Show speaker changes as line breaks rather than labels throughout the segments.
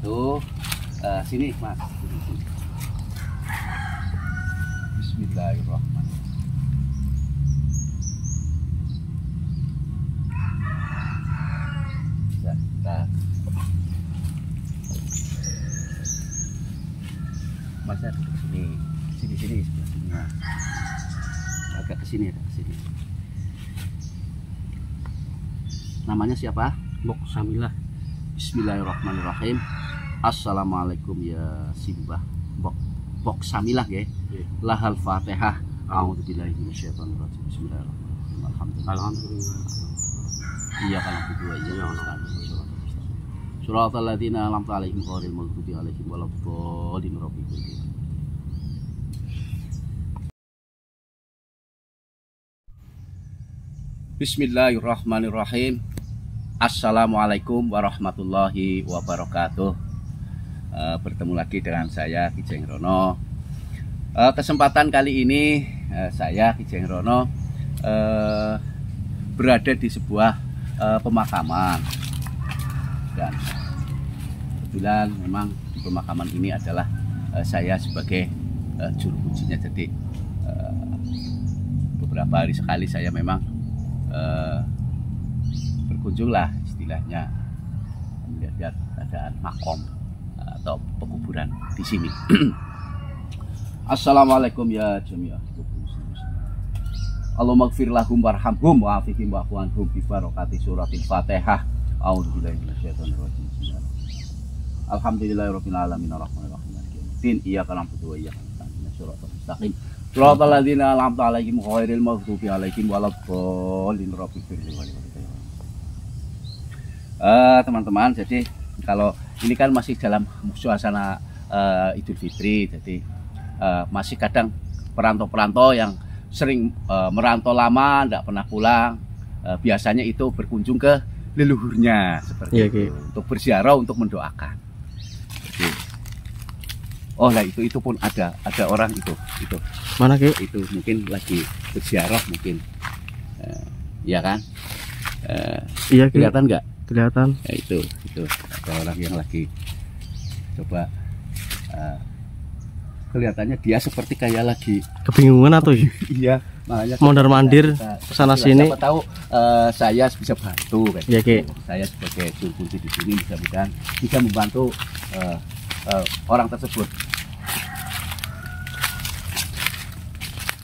wabarakatuh. Sini Mas. Bismillahirrahmanirrahim. Mas ada ke sini. Sini sebelah sini. Mas. Agak ke sini, Namanya siapa?
Bok Samilah.
Bismillahirrahmanirrahim. Assalamualaikum ya Simbah. Bok Samilah ya. Lahal Fatihah. A'udzubillahi minasyaitonir rajim. Bismillahirrahmanirrahim. Alhamdulillah. Iya kan kedua ya. Shuratal ladzina an'amta 'alaihim ghairil maghdubi 'alaihim waladdallin. Bismillahirrahmanirrahim. Assalamualaikum warahmatullahi wabarakatuh. Bertemu lagi dengan saya Ki Jeng Rono. Kesempatan kali ini saya Ki Jeng Rono berada di sebuah pemakaman, dan kebetulan memang di pemakaman ini adalah saya sebagai juru kuncinya. Jadi beberapa hari sekali saya memang berkunjunglah istilahnya melihat keadaan makom atau pekuburan di sini. Assalamualaikum ya jami'ah. Allahumma gfir lahum warhamhum wa'afihim wa'fuanhum bi barakati suratil Fatihah. A'udzubillahi minasyaitonir rajim. Alhamdulillahirabbil alamin arrahmanir rahim maliki yaumiddin. Iyyaka na'budu wa iyyaka nasta'in. Shiratal mustaqim. Shiratal ladzina an'amta 'alaihim ghairil maghdubi 'alaihim waladdallin. Teman-teman, jadi kalau ini kan masih dalam suasana Idul Fitri, jadi masih kadang perantau-perantau yang sering merantau lama, tidak pernah pulang, biasanya itu berkunjung ke leluhurnya seperti itu, untuk berziarah, untuk mendoakan. Jadi, oh lah itu pun ada orang itu
mana Ki?
Itu mungkin lagi berziarah mungkin, ya kan?
Iya,
kelihatan nggak?
Kelihatan.
Ya, itu ada orang yang lagi coba, kelihatannya dia seperti kayak lagi
Kebingungan atau
iya, makanya
mondar mandir sana sini.
Siapa tahu saya bisa bantu kan.
Iya, Ki.
Saya sebagai juru kunci di sini mudah-mudahan bisa membantu orang tersebut.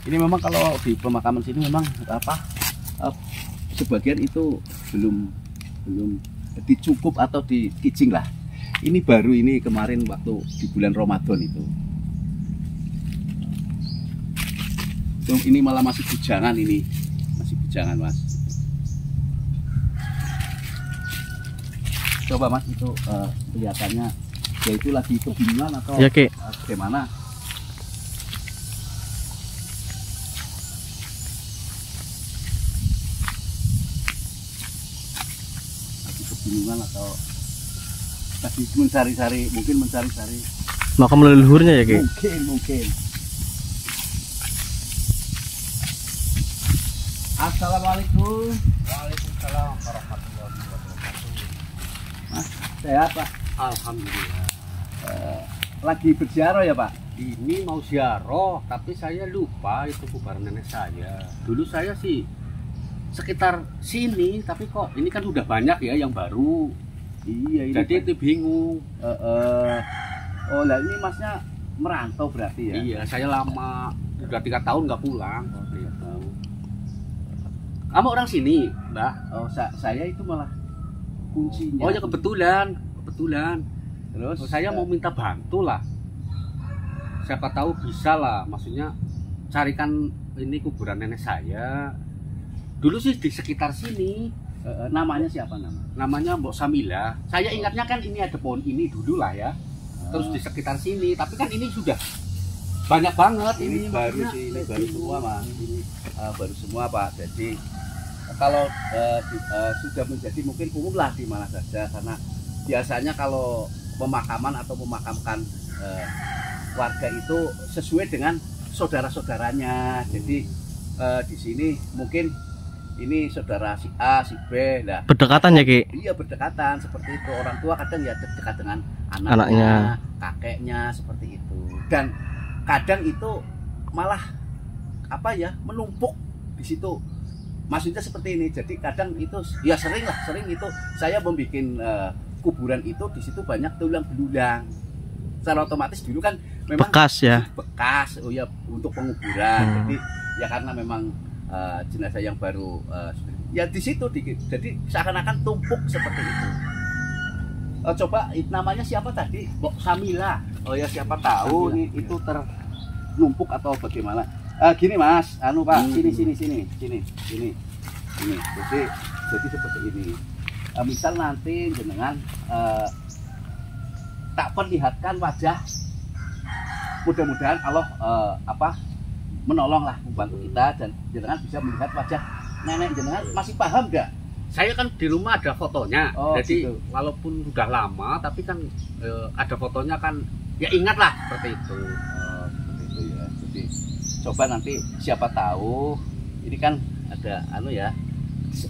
Ini memang kalau di pemakaman sini memang sebagian itu belum dicukup atau dikicing lah. Ini baru ini kemarin waktu di bulan Ramadan itu. Ini malah masih bujangan, ini masih bujangan Mas. Coba Mas itu kelihatannya ya itu lagi kebingungan atau
ya, Ki.
Bagaimana? Kebingungan atau lagi mencari-cari, mungkin mencari-cari
makam leluhurnya ya Ki?
Mungkin. Assalamualaikum. Waalaikumsalam warahmatullahi wabarakatuh. Mas, sehat Pak?
Alhamdulillah.
Lagi berziarah ya Pak?
Ini mau ziarah, tapi saya lupa itu kuburan nenek saya. Dulu saya sih sekitar sini, tapi kok ini kan udah banyak ya yang baru.
Iya, ini
jadi itu bingung.
Oh lah, ini Masnya merantau berarti ya?
Iya, saya lama, udah 3 tahun nggak pulang. Kamu orang sini, Mbak?
Oh, saya itu malah kuncinya.
Oh ya, kebetulan.
Terus
saya mau minta bantu lah. Siapa tahu bisa lah, maksudnya carikan ini kuburan nenek saya. Dulu sih di sekitar sini.
Namanya siapa
Namanya Mbok Samilah. Saya ingatnya kan ini ada pohon ini dulu lah ya. Terus di sekitar sini, tapi kan ini sudah banyak banget.
Ini baru sih, ini baru semua Mas. Ini baru semua Pak. Jadi kalau sudah menjadi mungkin umum lah di mana saja, karena biasanya kalau pemakaman atau memakamkan warga itu sesuai dengan saudara-saudaranya. Jadi di sini mungkin ini saudara si A, si B. Nah,
berdekatan ya Ki?
iya berdekatan seperti itu. Orang tua kadang ya dekat dengan
Anaknya.
kakeknya seperti itu. Dan kadang itu malah apa ya, menumpuk di situ. Maksudnya seperti ini. Jadi kadang itu ya sering itu saya membuat kuburan itu di situ banyak tulang belulang. Secara otomatis dulu kan memang
Bekas ya.
bekas, oh ya, untuk penguburan. Jadi ya karena memang jenazah yang baru ya di situ jadi seakan-akan tumpuk seperti itu. Coba namanya siapa tadi? Mbok Samila. Oh ya, siapa tahu nih itu ternumpuk atau bagaimana. Gini Mas, anu Pak, sini. Jadi seperti ini. Misal nanti jenengan tak perlihatkan wajah, mudah-mudahan Allah menolong lah, membantu kita, dan jenengan bisa melihat wajah nenek jenengan. Masih paham nggak?
Saya kan di rumah ada fotonya, jadi
gitu.
walaupun sudah lama tapi kan ada fotonya kan, ya ingat lah seperti itu.
Seperti itu ya. Jadi coba nanti siapa tahu ini kan ada anu ya,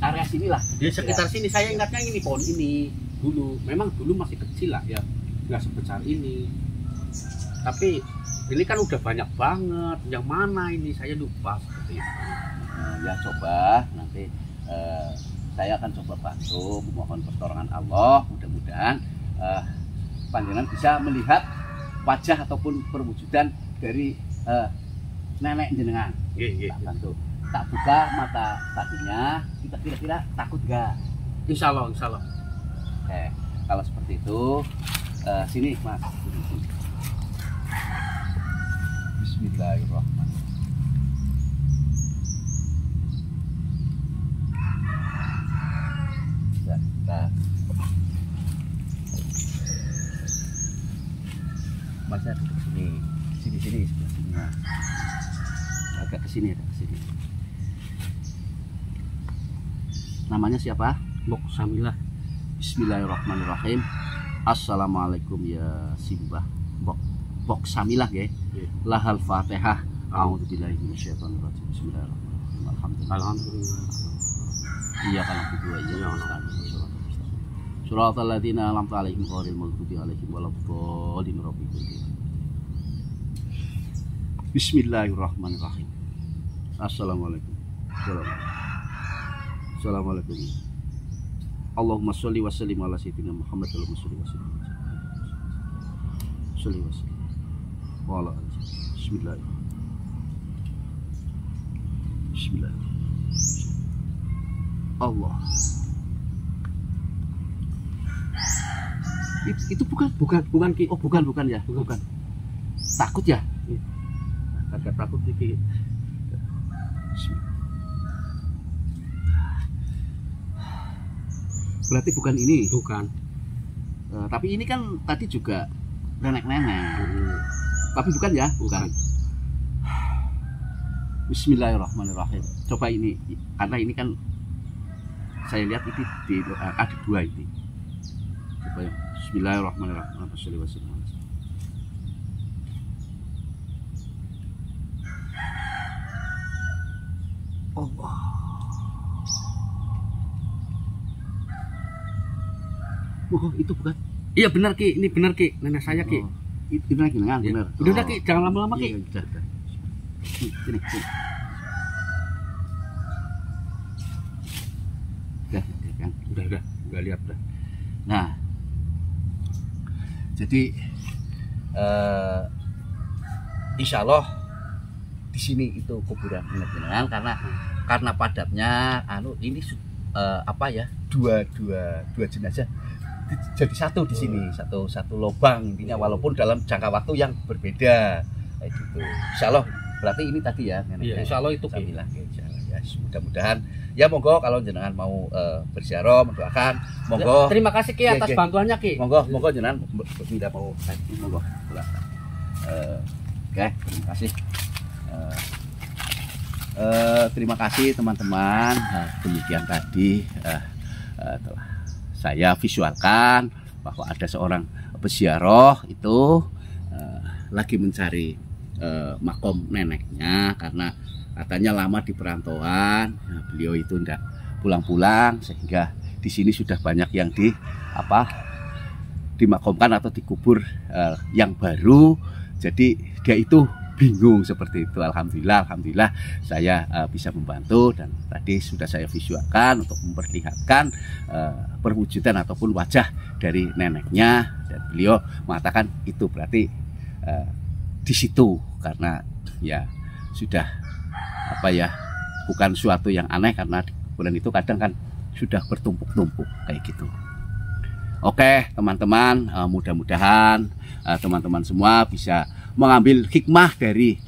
area sini lah.
Di sekitar sini saya ingatnya ini pohon ini dulu, memang dulu masih kecil lah ya, nggak sebesar ini. Tapi ini kan udah banyak banget, yang mana ini saya lupa seperti itu.
Ya coba nanti saya akan coba bantu, memohon pertolongan Allah, mudah-mudahan panjenengan bisa melihat wajah ataupun perwujudan dari nenek jenengan. Tak bantu, tak buka mata kakinya, kita kira-kira takut gak?
Insya Allah.
Oke, kalau seperti itu sini Mas, sini. Bismillahirrahmanirrahim. Nah, Mas ada di sini, sini sebelah sini Mas. Agak ke sini. Namanya siapa?
Mbok Samilah.
Bismillahirrahmanirrahim. Assalamualaikum ya Simbah Mbok Samilah ya. Lahal Fatihah. A'udzubillahi minasyaitonir rajim. Bismillahirrahmanirrahim. Alhamdulillah. Iya kalau kedua iya. Suratul ladzina an'amta 'alaihim ghairil maghdubi alaihim waladdallin. Bismillahirrahmanirrahim. Assalamualaikum. Assalamualaikum. Allahumma sholli wa sallim ala sayyidina Muhammad. Allahumma sholli wa sallim wa ala alihi. Bismillah. Allah. Itu bukan Ki. Oh, bukan ya. Bukan. Takut ya?
Agak takut dikit.
Berarti bukan ini.
Bukan.
Tapi ini kan tadi juga nenek-nenek. Tapi bukan ya? Bukan. Bismillahirrahmanirrahim. Coba ini, karena ini kan saya lihat itu ada dua ini. Coba ya. Bismillahirrahmanirrahim. Allah. Oh, itu bukan?
Iya benar Ki, ini benar Ki, nenek saya Ki.
Itu lagi benar.
Udah Ki, jangan lama-lama Ki.
Udah. Sini. Udah kan?
Udah lihat dah.
Nah, jadi insya Allah di sini itu kuburan jenengan karena padatnya ini dua jenazah jadi satu di sini, satu lubang intinya, walaupun dalam jangka waktu yang berbeda kayak gitu. Insya Allah berarti ini tadi ya.
Iya, insya Allah itu
Samilah, ya, mudah-mudahan ya, monggo kalau jenengan mau berziarah, mendoakan, monggo.
Terima kasih Ki atas bantuannya Ki.
Monggo jenengan tidak mau monggo. Oke, terima kasih. Terima kasih teman-teman. Demikian tadi telah saya visualkan bahwa ada seorang peziarah itu lagi mencari makom neneknya, karena katanya lama di perantauan. Nah, beliau itu tidak pulang-pulang sehingga di sini sudah banyak yang dimakamkan atau dikubur yang baru. Jadi dia itu bingung seperti itu. Alhamdulillah saya bisa membantu, dan tadi sudah saya visualkan untuk memperlihatkan perwujudan ataupun wajah dari neneknya, dan beliau mengatakan itu berarti di situ, karena ya sudah bukan suatu yang aneh, karena di kuburan itu kadang kan sudah bertumpuk-tumpuk kayak gitu. Oke teman-teman, mudah-mudahan teman-teman semua bisa mengambil hikmah dari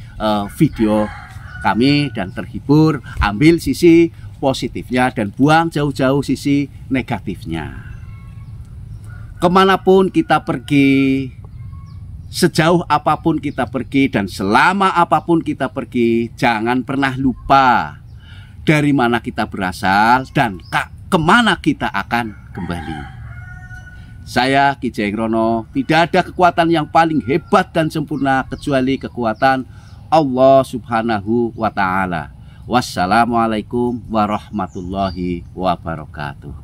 video kami dan terhibur, ambil sisi positifnya dan buang jauh-jauh sisi negatifnya. Kemanapun kita pergi, sejauh apapun kita pergi, dan selama apapun kita pergi, jangan pernah lupa dari mana kita berasal dan kemana kita akan kembali. Saya Ki Jayenggrono, tidak ada kekuatan yang paling hebat dan sempurna kecuali kekuatan Allah Subhanahu wa Ta'ala. Wassalamualaikum warahmatullahi wabarakatuh.